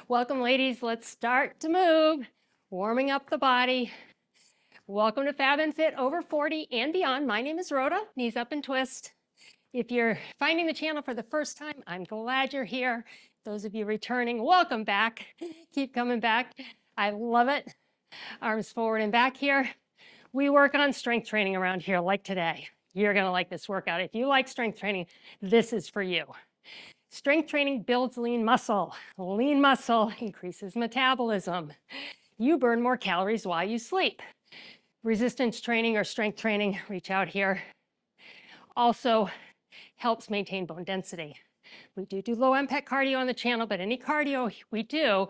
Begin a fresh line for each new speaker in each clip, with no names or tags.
Welcome, ladies. Let's start to move. Warming up the body. Welcome to Fab and Fit over 40 and beyond. My name is Rhoda, knees up and twist. If you're finding the channel for the first time, I'm glad you're here. Those of you returning, welcome back. Keep coming back. I love it. Arms forward and back here. We work on strength training around here like today. You're gonna like this workout. If you like strength training, this is for you. Strength training builds lean muscle. Lean muscle increases metabolism. You burn more calories while you sleep. Resistance training or strength training, reach out here, also helps maintain bone density. We do low impact cardio on the channel, but any cardio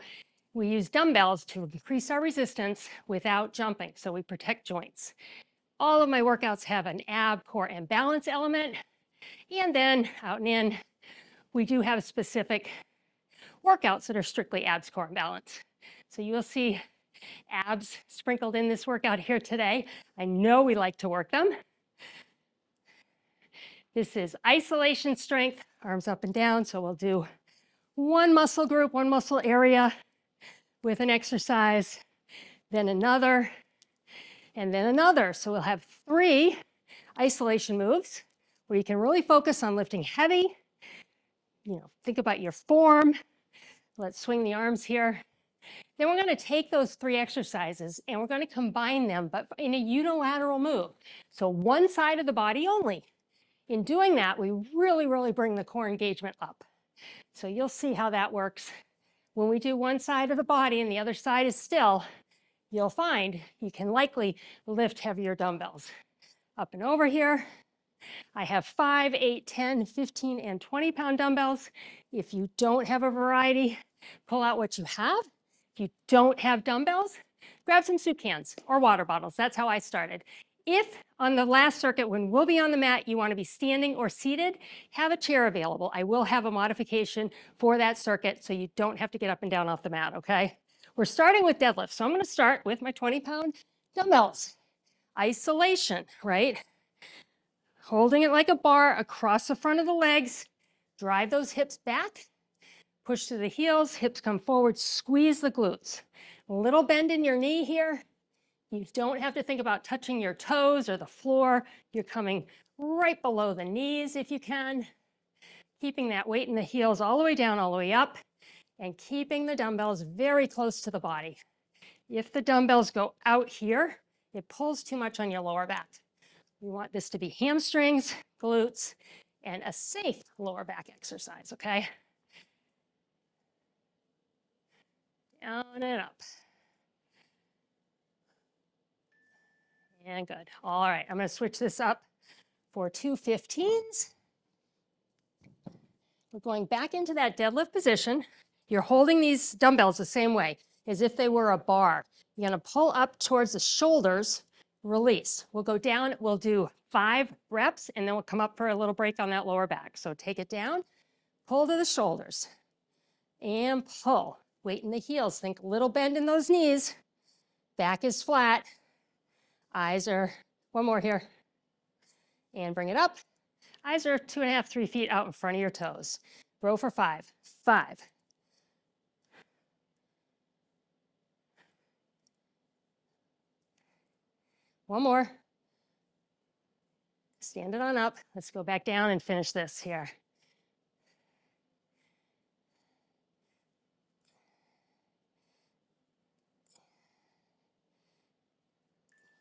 we use dumbbells to increase our resistance without jumping, so we protect joints. All of my workouts have an ab, core, and balance element, and then out and in, we do have specific workouts that are strictly abs, core, and balance. So you'll see abs sprinkled in this workout here today. I know we like to work them. This is isolation strength, arms up and down. So we'll do one muscle group, one muscle area with an exercise, then another, and then another. So we'll have 3 isolation moves where you can really focus on lifting heavy. Think about your form. Let's swing the arms here. Then we're going to take those 3 exercises and we're going to combine them, but in a unilateral move. So one side of the body only. In doing that, we really bring the core engagement up. So you'll see how that works. When we do one side of the body and the other side is still, you'll find you can likely lift heavier dumbbells. Up and over here. I have 5, 8, 10, 15, and 20-pound dumbbells. If you don't have a variety, pull out what you have. If you don't have dumbbells, grab some soup cans or water bottles. That's how I started. If on the last circuit, when we'll be on the mat, you want to be standing or seated, have a chair available. I will have a modification for that circuit so you don't have to get up and down off the mat, okay? We're starting with deadlift. So I'm going to start with my 20-pound dumbbells. Isolation, right? Holding it like a bar across the front of the legs. Drive those hips back. Push to the heels, hips come forward, squeeze the glutes. A little bend in your knee here. You don't have to think about touching your toes or the floor. You're coming right below the knees if you can. Keeping that weight in the heels all the way down, all the way up, and keeping the dumbbells very close to the body. If the dumbbells go out here, it pulls too much on your lower back. We want this to be hamstrings, glutes, and a safe lower back exercise, okay? Down and up. And good. All right, I'm going to switch this up for 2 15s. We're going back into that deadlift position. You're holding these dumbbells the same way, as if they were a bar. You're going to pull up towards the shoulders, release. We'll go down, we'll do 5 reps, and then we'll come up for a little break on that lower back. So take it down, pull to the shoulders, and pull. Weight in the heels. Think little bend in those knees. Back is flat. Eyes are, one more here. And bring it up. Eyes are 2.5, 3 feet out in front of your toes. Row for 5. 5. One more. Stand it on up. Let's go back down and finish this here.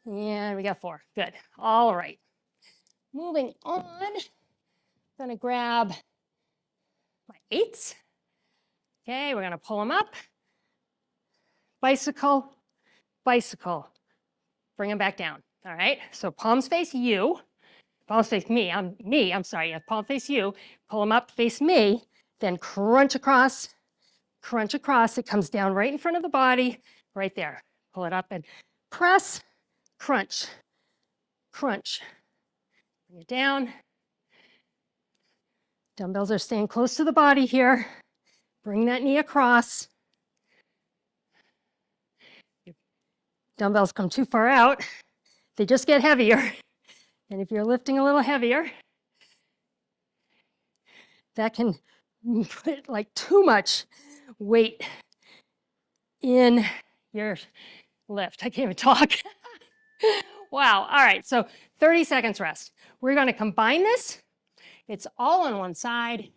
And we got 4. Good. All right. Moving on. I'm going to grab my 8s. Okay, we're going to pull them up. Bicycle, bicycle. Bring them back down. All right. So palms face you. Palms face me. I'm sorry. Yeah, palm face you. Pull them up, face me. Then crunch across. Crunch across. It comes down right in front of the body. Right there. Pull it up and press. Crunch, crunch. Bring it down. Dumbbells are staying close to the body here. Bring that knee across. If dumbbells come too far out, they just get heavier. And if you're lifting a little heavier, that can put like too much weight in your lift. I can't even talk. Wow. All right. So 30 seconds rest. We're going to combine this. It's all on one side.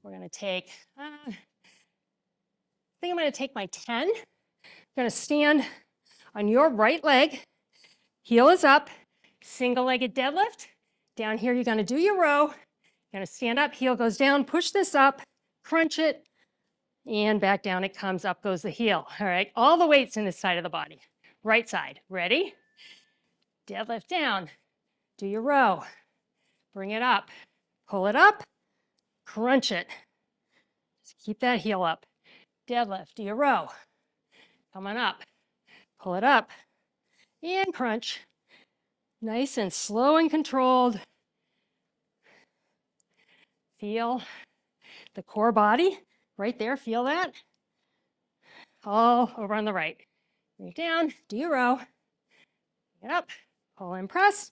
We're going to take, I think I'm going to take my 10. I'm going to stand on your right leg. Heel is up. Single-legged deadlift. Down here, you're going to do your row. You're going to stand up. Heel goes down. Push this up. Crunch it. And back down it comes. Up goes the heel. All right. All the weights in this side of the body. Right side. Ready? Deadlift down. Do your row. Bring it up. Pull it up. Crunch it. Just keep that heel up. Deadlift. Do your row. Come on up. Pull it up. And crunch. Nice and slow and controlled. Feel the core body right there. Feel that? All over on the right. Bring it down. Do your row. Bring it up. Pull and press.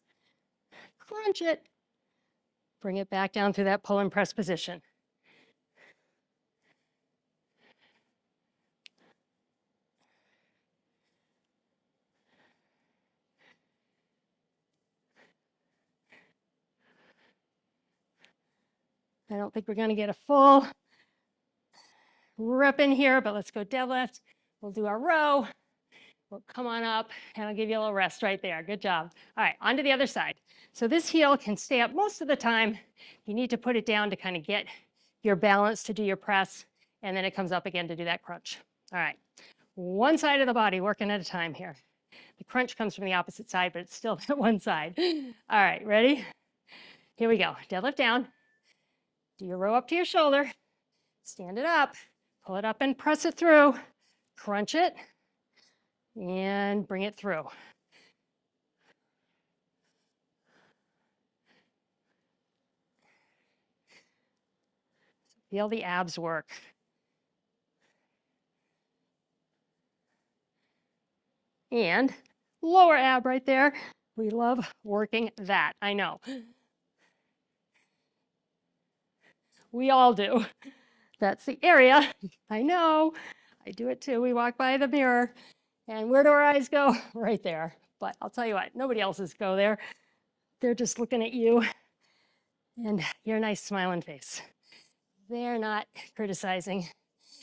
Crunch it. Bring it back down through that pull and press position. I don't think we're going to get a full rep in here, but let's go deadlift. We'll do our row. We'll come on up, and I'll give you a little rest right there. Good job. All right, on to the other side. So this heel can stay up most of the time. You need to put it down to kind of get your balance to do your press, and then it comes up again to do that crunch. All right, one side of the body working at a time here. The crunch comes from the opposite side, but it's still that one side. All right, ready? Here we go. Deadlift down. Do your row up to your shoulder. Stand it up. Pull it up and press it through. Crunch it. And bring it through. Feel the abs work. And lower ab right there. We love working that, I know. We all do. That's the area. I know. I do it too. We walk by the mirror. And where do our eyes go? Right there. But I'll tell you what, nobody else's go there. They're just looking at you and your nice smiling face. They're not criticizing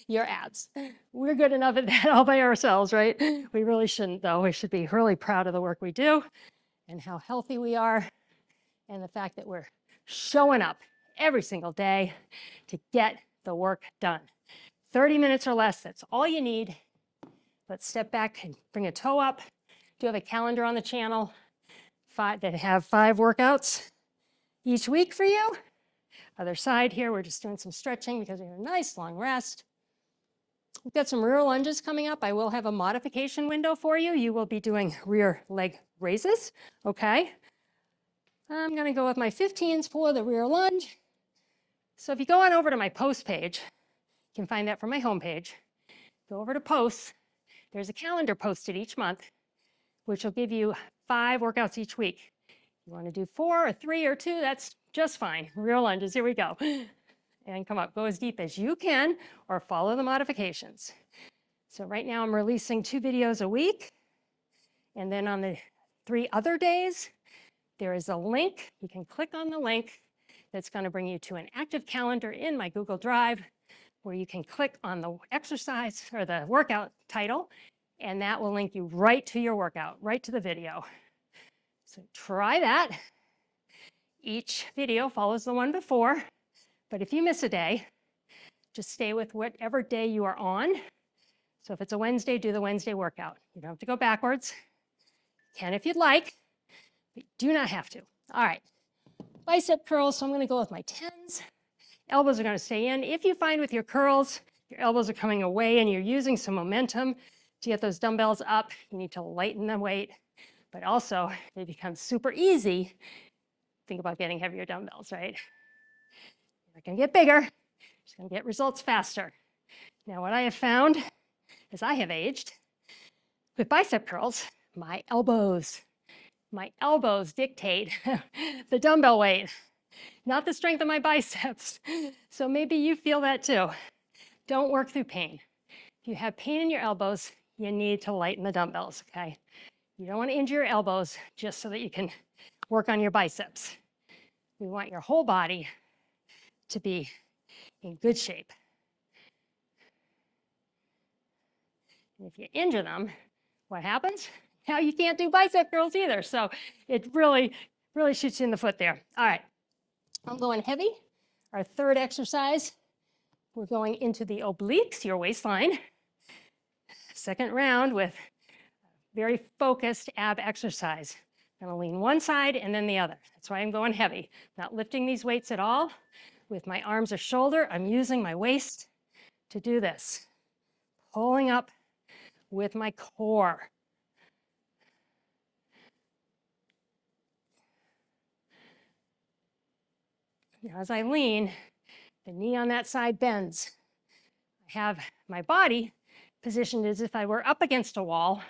your abs. We're good enough at that all by ourselves, right? We really shouldn't, though. We should be really proud of the work we do and how healthy we are and the fact that we're showing up every single day to get the work done. 30 minutes or less, that's all you need. Let's step back and bring a toe up. Do you have a calendar on the channel that have 5 workouts each week for you? Other side here, we're just doing some stretching because we have a nice long rest. We've got some rear lunges coming up. I will have a modification window for you. You will be doing rear leg raises, okay? I'm gonna go with my 15s for the rear lunge. So if you go on over to my post page, you can find that from my homepage. Go over to posts. There's a calendar posted each month, which will give you 5 workouts each week. You wanna do 4 or 3 or 2, that's just fine. Rear lunges, here we go. And come up, go as deep as you can or follow the modifications. So right now I'm releasing 2 videos a week. And then on the 3 other days, there is a link. You can click on the link that's going to bring you to an active calendar in my Google Drive where you can click on the exercise or the workout title, and that will link you right to your workout, right to the video. So try that. Each video follows the one before. But if you miss a day, just stay with whatever day you are on. So if it's a Wednesday, do the Wednesday workout. You don't have to go backwards. You can if you'd like, but you do not have to. All right, bicep curls. So I'm going to go with my 10s. Elbows are going to stay in. If you find with your curls, your elbows are coming away and you're using some momentum to get those dumbbells up, you need to lighten the weight. But also, they become super easy. Think about getting heavier dumbbells, right? They're going to get bigger. Just going to get results faster. Now, what I have found as I have aged with bicep curls, my elbows dictate the dumbbell weight, not the strength of my biceps. So maybe you feel that too. Don't work through pain. If you have pain in your elbows, you need to lighten the dumbbells, okay? You don't want to injure your elbows just so that you can work on your biceps. We want your whole body to be in good shape. And if you injure them, what happens? Now you can't do bicep curls either. So it really shoots you in the foot there. All right, I'm going heavy. Our third exercise, we're going into the obliques, your waistline. Second round with very focused ab exercise. I'm gonna lean one side and then the other. That's why I'm going heavy. Not lifting these weights at all. With my arms or shoulder, I'm using my waist to do this. Pulling up with my core. Now, as I lean, the knee on that side bends. I have my body positioned as if I were up against a wall.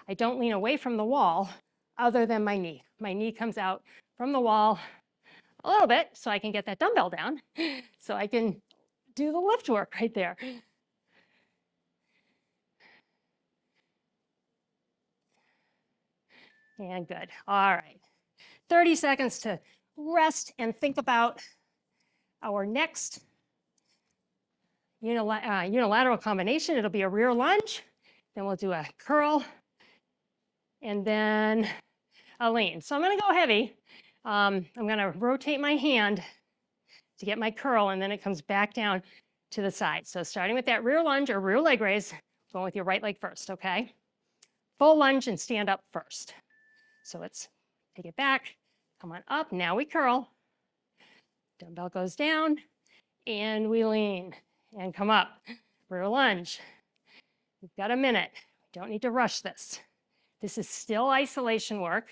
I don't lean away from the wall other than my knee. My knee comes out from the wall a little bit so I can get that dumbbell down so I can do the lift work right there. And good. All right. 30 seconds to rest and think about our next unilateral combination. It'll be a rear lunge, then we'll do a curl, and then a lean. So I'm gonna go heavy. I'm gonna rotate my hand to get my curl, and then it comes back down to the side. So starting with that rear lunge or rear leg raise, going with your right leg first, okay? Full lunge and stand up first. So let's take it back, come on up, now we curl. Dumbbell goes down, and we lean, and come up. Rear lunge. We've got a minute. We don't need to rush this. This is still isolation work.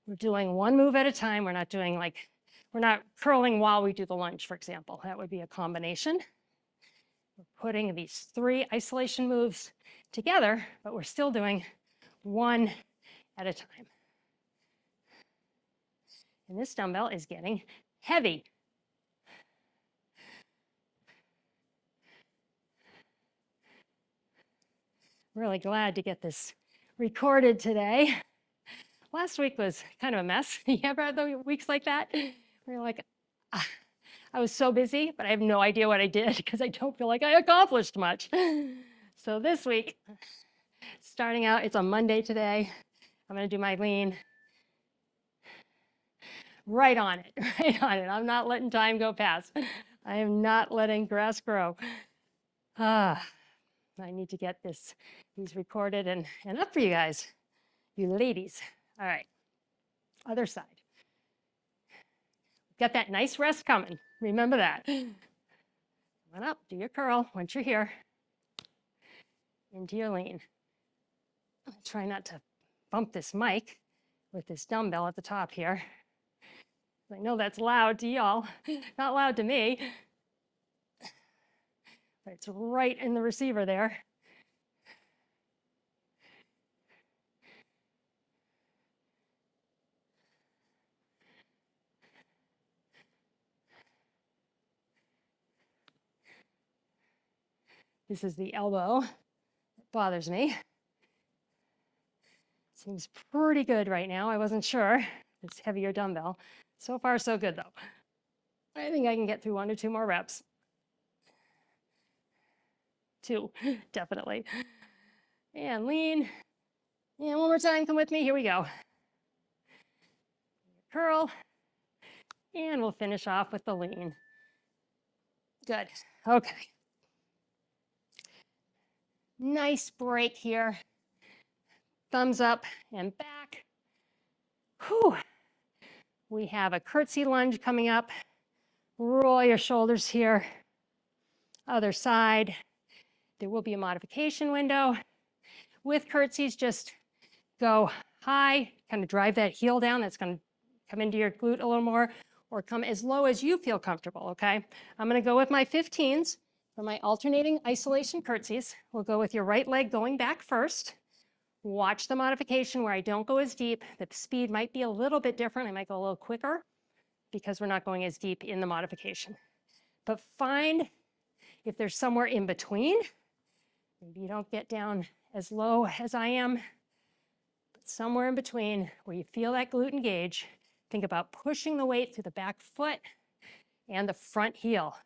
We're doing one move at a time. We're not curling while we do the lunge, for example. That would be a combination. We're putting these 3 isolation moves together, but we're still doing one at a time. And this dumbbell is getting heavy. Really glad to get this recorded today. Last week was kind of a mess. You ever had the weeks like that? Where you're like, I was so busy, but I have no idea what I did because I don't feel like I accomplished much. So this week, starting out, it's a Monday today. I'm gonna do my lean. Right on it, right on it. I'm not letting time go past. I am not letting grass grow. I need to get these recorded and up for you guys, you ladies. All right, other side. Got that nice rest coming. Remember that. Come on up, do your curl once you're here. Into your lean. Try not to bump this mic with this dumbbell at the top here. I know that's loud to y'all, not loud to me. But it's right in the receiver there. This is the elbow that bothers me. Seems pretty good right now. I wasn't sure. It's heavier dumbbell. So far, so good though. I think I can get through 1 or 2 more reps. 2, definitely. And lean. And one more time, come with me. Here we go. Curl. And we'll finish off with the lean. Good. Okay. Nice break here. Thumbs up and back. Whew. We have a curtsy lunge coming up. Roll your shoulders here. Other side. There will be a modification window. With curtsies, just go high, kind of drive that heel down. That's going to come into your glute a little more, or come as low as you feel comfortable, okay? I'm going to go with my 15s for my alternating isolation curtsies. We'll go with your right leg going back first. Watch the modification where I don't go as deep. The speed might be a little bit different. I might go a little quicker because we're not going as deep in the modification. But find if there's somewhere in between Maybe you don't get down as low as I am, but somewhere in between where you feel that glute engage, think about pushing the weight through the back foot and the front heel.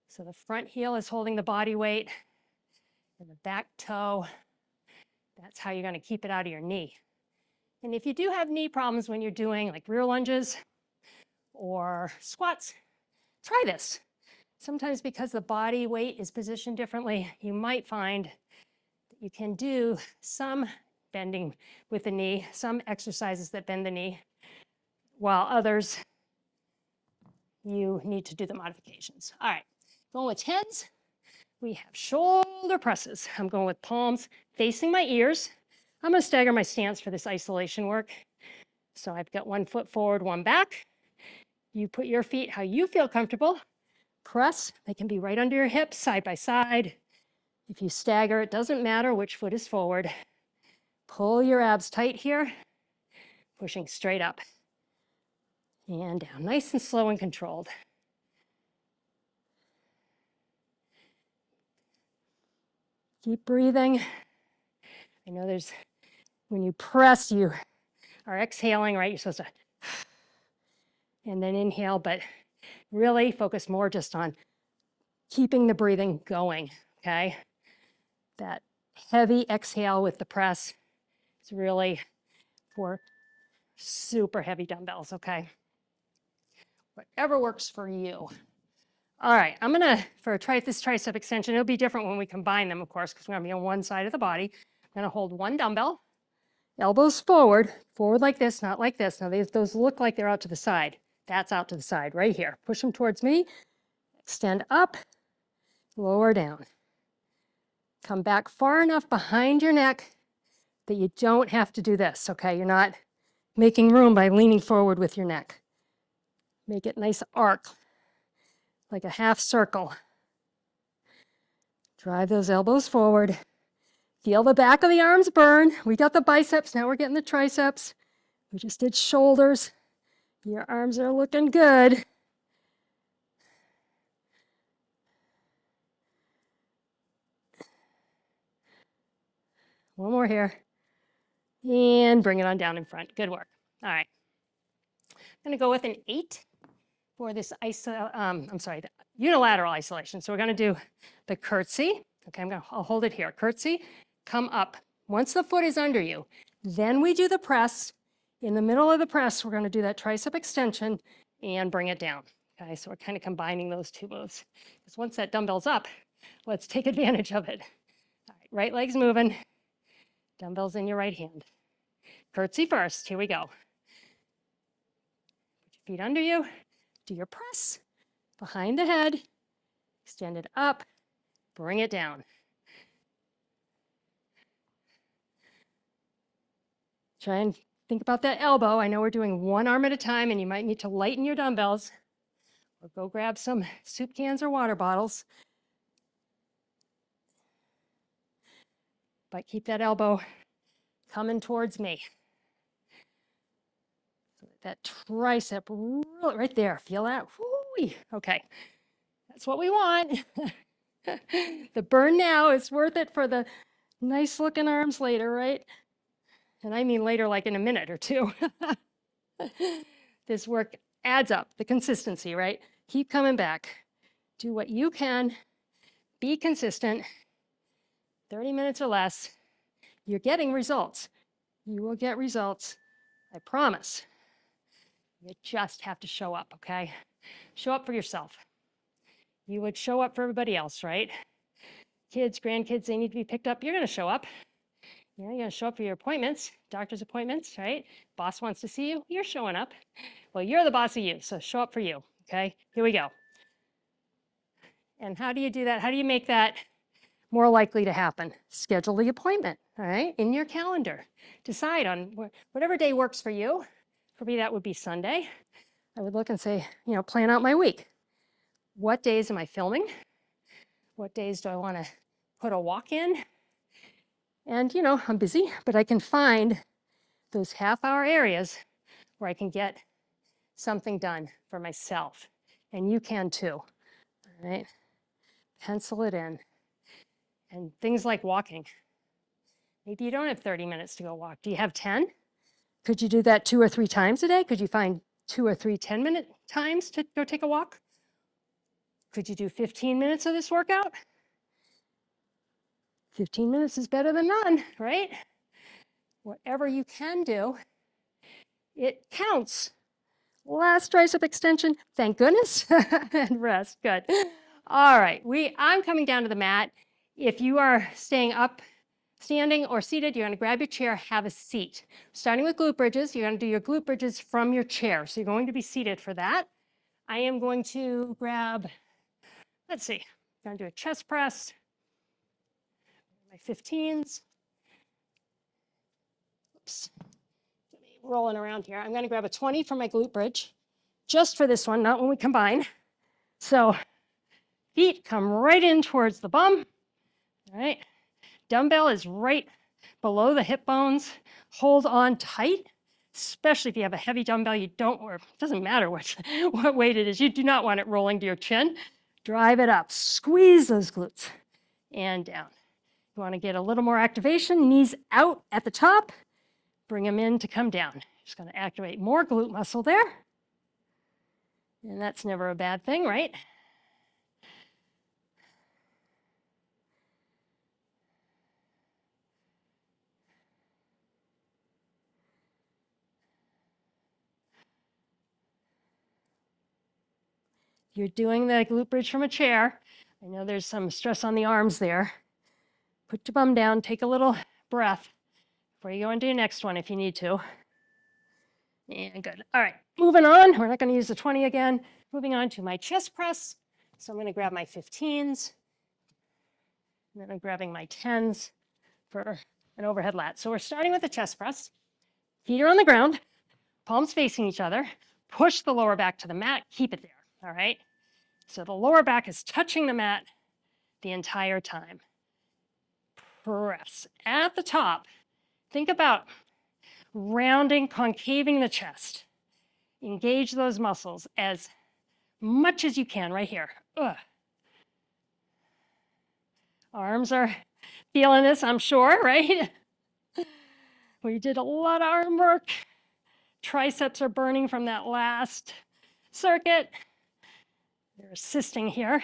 So the front heel is holding the body weight and the back toe, that's how you're going to keep it out of your knee. And if you do have knee problems when you're doing like rear lunges or squats, try this. Sometimes because the body weight is positioned differently, you might find that you can do some bending with the knee, some exercises that bend the knee, while others you need to do the modifications. All right, going with 10s, we have shoulder presses. I'm going with palms facing my ears. I'm going to stagger my stance for this isolation work. So I've got one foot forward, one back. You put your feet how you feel comfortable. Press, they can be right under your hips, side by side. If you stagger, it doesn't matter which foot is forward. Pull your abs tight here, pushing straight up and down, nice and slow and controlled. Keep breathing. I know when you press, you are exhaling, right? You're supposed to, and then inhale, but really focus more just on keeping the breathing going, okay? That heavy exhale with the press is really for super heavy dumbbells, okay? Whatever works for you. All right, I'm gonna, for this tricep extension, it'll be different when we combine them, of course, because we're gonna be on one side of the body. I'm gonna hold one dumbbell, elbows forward like this, not like this. Now those look like they're out to the side. That's out to the side, right here. Push them towards me, extend up, lower down. Come back far enough behind your neck that you don't have to do this, okay? You're not making room by leaning forward with your neck. Make it nice arc, like a half circle. Drive those elbows forward. Feel the back of the arms burn. We got the biceps, now we're getting the triceps. We just did shoulders. Your arms are looking good. One more here. And bring it on down in front. Good work. All right. I'm going to go with an 8 for this the unilateral isolation. So we're going to do the curtsy. Okay, I'll hold it here. Curtsy, come up. Once the foot is under you, then we do the press. In the middle of the press, we're going to do that tricep extension and bring it down. Okay, so we're kind of combining those two moves. Because once that dumbbell's up, let's take advantage of it. All right, right leg's moving. Dumbbells in your right hand. Curtsy first. Here we go. Put your feet under you. Do your press. Behind the head. Extend it up. Bring it down. Try and think about that elbow. I know we're doing one arm at a time, and you might need to lighten your dumbbells. Or go grab some soup cans or water bottles. But keep that elbow coming towards me. That tricep right there. Feel that? Woo-wee. Okay, that's what we want. The burn now is worth it for the nice looking arms later, right? And I mean later, like in a minute or two. This work adds up, the consistency, right? Keep coming back. Do what you can. Be consistent. 30 minutes or less. You're getting results. You will get results. I promise. You just have to show up, okay? Show up for yourself. You would show up for everybody else, right? Kids, grandkids, they need to be picked up. You're going to show up. Yeah, you're going to show up for your appointments, doctor's appointments, right? Boss wants to see you. You're showing up. Well, you're the boss of you, so show up for you, okay? Here we go. And how do you do that? How do you make that more likely to happen? Schedule the appointment, all right, in your calendar. Decide on whatever day works for you. For me, that would be Sunday. I would look and say, plan out my week. What days am I filming? What days do I want to put a walk in? And, I'm busy, but I can find those half-hour areas where I can get something done for myself. And you can too, all right? Pencil it in. And things like walking. Maybe you don't have 30 minutes to go walk. Do you have 10? Could you do that 2 or 3 times a day? Could you find 2 or 3 10-minute times to go take a walk? Could you do 15 minutes of this workout? 15 minutes is better than none, right? Whatever you can do, it counts. Last tricep extension, thank goodness, and rest, good. All right, I'm coming down to the mat. If you are staying up, standing or seated, you're gonna grab your chair, have a seat. Starting with glute bridges, you're gonna do your glute bridges from your chair. So you're going to be seated for that. I am going to grab, let's see, I'm gonna do a chest press, my 15s. Oops, rolling around here. I'm gonna grab a 20 for my glute bridge, just for this one, not when we combine. So feet come right in towards the bum, all right? Dumbbell is right below the hip bones. Hold on tight, especially if you have a heavy dumbbell. You don't, or it doesn't matter what weight it is. You do not want it rolling to your chin. Drive it up, squeeze those glutes, and down. You want to get a little more activation, knees out at the top, bring them in to come down. Just going to activate more glute muscle there. And that's never a bad thing, right? You're doing the glute bridge from a chair. I know there's some stress on the arms there. Put your bum down, take a little breath before you go into your next one if you need to. And good. All right, moving on. We're not going to use the 20 again. Moving on to my chest press. So I'm going to grab my 15s. And then I'm grabbing my 10s for an overhead lat. So we're starting with the chest press. Feet are on the ground, palms facing each other. Push the lower back to the mat. Keep it there. All right. So the lower back is touching the mat the entire time. Press. At the top, think about rounding, concaving the chest. Engage those muscles as much as you can right here. Ugh. Arms are feeling this, I'm sure, right? We did a lot of arm work. Triceps are burning from that last circuit. They're assisting here.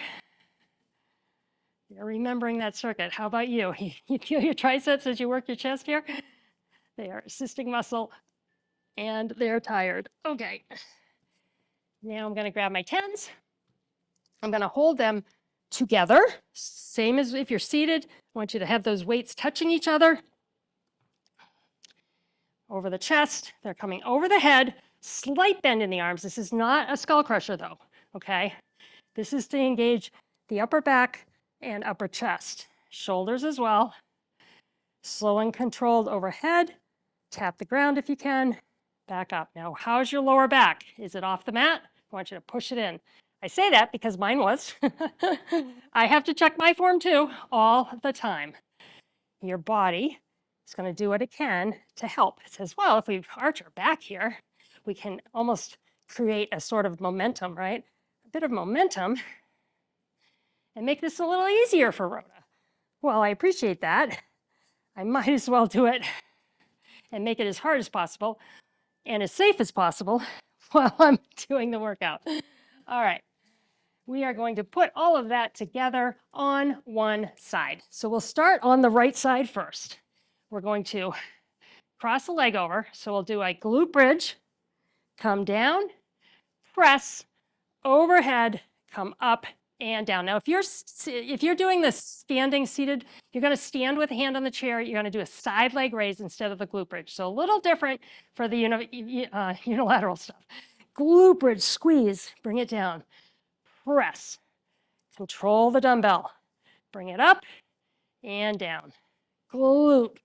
You're remembering that circuit. How about you? You feel your triceps as you work your chest here? They are assisting muscle and they're tired. Okay. Now I'm going to grab my 10s. I'm going to hold them together. Same as if you're seated. I want you to have those weights touching each other. Over the chest. They're coming over the head. Slight bend in the arms. This is not a skull crusher though. Okay. This is to engage the upper back and upper chest. Shoulders as well. Slow and controlled overhead. Tap the ground if you can. Back up. Now, how's your lower back? Is it off the mat? I want you to push it in. I say that because mine was. I have to check my form too, all the time. Your body is going to do what it can to help. It says, well, if we arch our back here, we can almost create a sort of momentum, right? A bit of momentum and make this a little easier for Rhoda. Well, I appreciate that. I might as well do it and make it as hard as possible and as safe as possible while I'm doing the workout. All right. We are going to put all of that together on one side. So we'll start on the right side first. We're going to cross the leg over. So we'll do a glute bridge, come down, press, overhead, come up and down. Now, if you're doing this standing seated, you're going to stand with a hand on the chair. You're going to do a side leg raise instead of the glute bridge. So a little different for the unilateral stuff. Glute bridge, squeeze, bring it down, press, control the dumbbell, bring it up and down. Glute.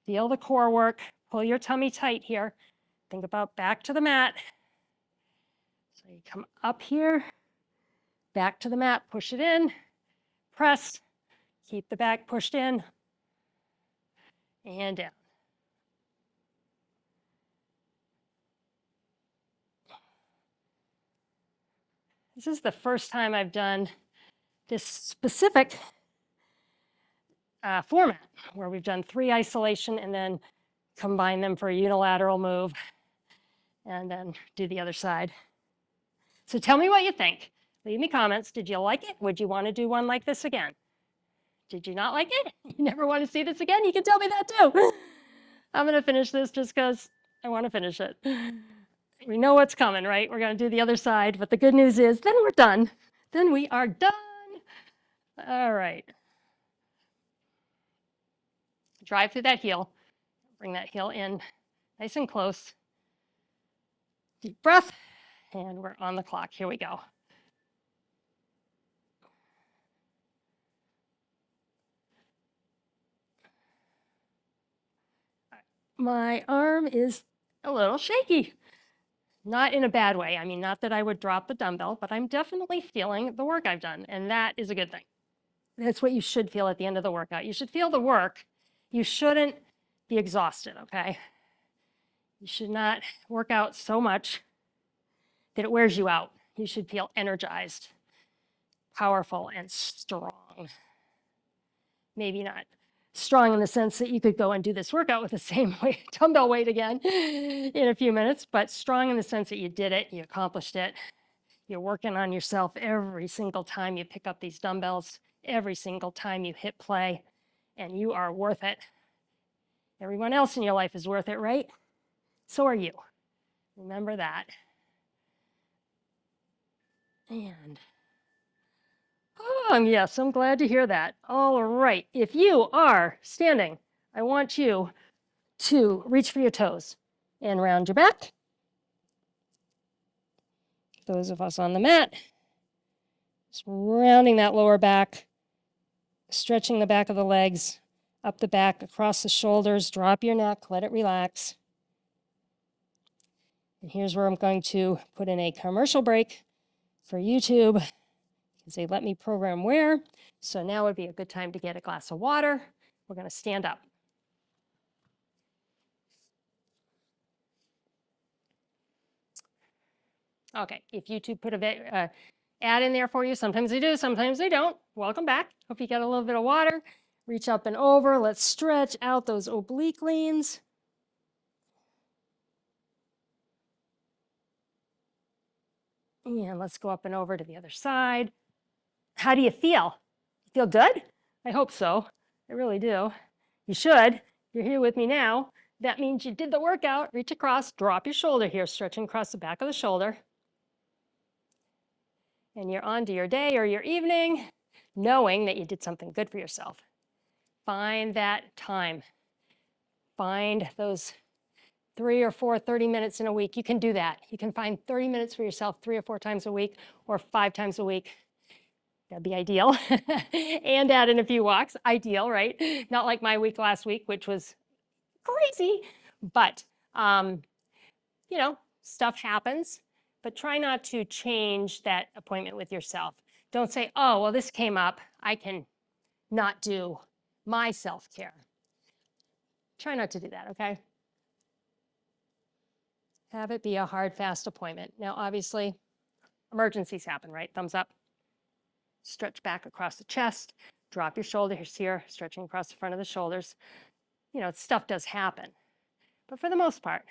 Feel the core work. Pull your tummy tight here. Think about back to the mat. So you come up here, back to the mat, push it in, press, keep the back pushed in, and down. This is the first time I've done this specific format where we've done 3 isolation and then combine them for a unilateral move and then do the other side. So tell me what you think. Leave me comments. Did you like it? Would you want to do one like this again? Did you not like it? You never want to see this again? You can tell me that too. I'm going to finish this just because I want to finish it. We know what's coming, right? We're going to do the other side, but the good news is then we're done. Then we are done. All right. Drive through that heel. Bring that heel in nice and close. Deep breath, and we're on the clock. Here we go. My arm is a little shaky. Not in a bad way. I mean, not that I would drop the dumbbell, but I'm definitely feeling the work I've done, and that is a good thing. That's what you should feel at the end of the workout. You should feel the work. You shouldn't be exhausted, okay? You should not work out so much that it wears you out. You should feel energized, powerful, and strong. Maybe not strong in the sense that you could go and do this workout with the same weight, dumbbell weight again in a few minutes, but strong in the sense that you did it, you accomplished it. You're working on yourself every single time you pick up these dumbbells, every single time you hit play, and you are worth it. Everyone else in your life is worth it, right? So are you. Remember that. And yes, I'm glad to hear that. All right, if you are standing, I want you to reach for your toes and round your back. Those of us on the mat, just rounding that lower back, stretching the back of the legs, up the back, across the shoulders, drop your neck, let it relax. And here's where I'm going to put in a commercial break for YouTube because they let me program where. So now would be a good time to get a glass of water. We're going to stand up. Okay, if YouTube put a ad in there for you, sometimes they do, sometimes they don't. Welcome back. Hope you got a little bit of water. Reach up and over. Let's stretch out those oblique leans. And let's go up and over to the other side. How do you feel? Feel good? I hope so. I really do. You should. You're here with me now. That means you did the workout. Reach across, drop your shoulder here, stretching across the back of the shoulder. And you're on to your day or your evening, knowing that you did something good for yourself. Find that time. Find those 3 or 4 30 minutes in a week. You can do that. You can find 30 minutes for yourself 3 or 4 times a week or 5 times a week. That'd be ideal. And add in a few walks. Ideal, right? Not like my week last week, which was crazy. But, you know, stuff happens. But try not to change that appointment with yourself. Don't say, oh, well, this came up. I can not do my self-care. Try not to do that, okay? Have it be a hard, fast appointment. Now, obviously, emergencies happen, right? Thumbs up. Stretch back across the chest. Drop your shoulders here, stretching across the front of the shoulders. You know, stuff does happen. But for the most part,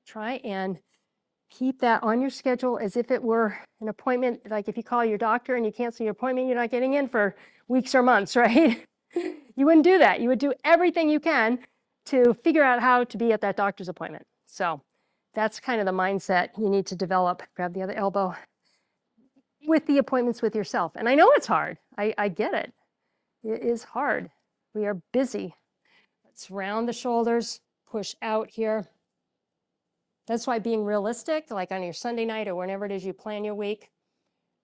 try and keep that on your schedule as if it were an appointment. Like if you call your doctor and you cancel your appointment, you're not getting in for weeks or months, right? You wouldn't do that. You would do everything you can to figure out how to be at that doctor's appointment. So that's kind of the mindset you need to develop. Grab the other elbow with the appointments with yourself. And I know it's hard. I get it. It is hard. We are busy. Let's round the shoulders, push out here. That's why being realistic, like on your Sunday night or whenever it is you plan your week,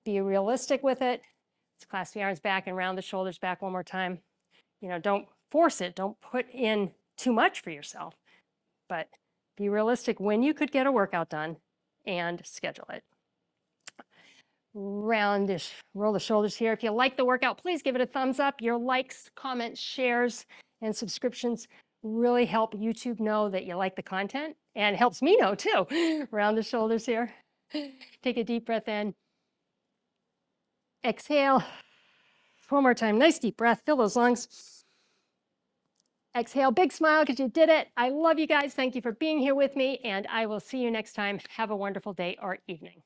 be realistic with it. Let's clasp the arms back and round the shoulders back one more time. You know, don't force it. Don't put in too much for yourself, but be realistic when you could get a workout done and schedule it. Roundish, roll the shoulders here. If you like the workout, please give it a thumbs up. Your likes, comments, shares, and subscriptions really help YouTube know that you like the content and helps me know too. Round the shoulders here. Take a deep breath in. Exhale. One more time. Nice deep breath. Fill those lungs. Exhale, big smile because you did it. I love you guys. Thank you for being here with me, and I will see you next time. Have a wonderful day or evening.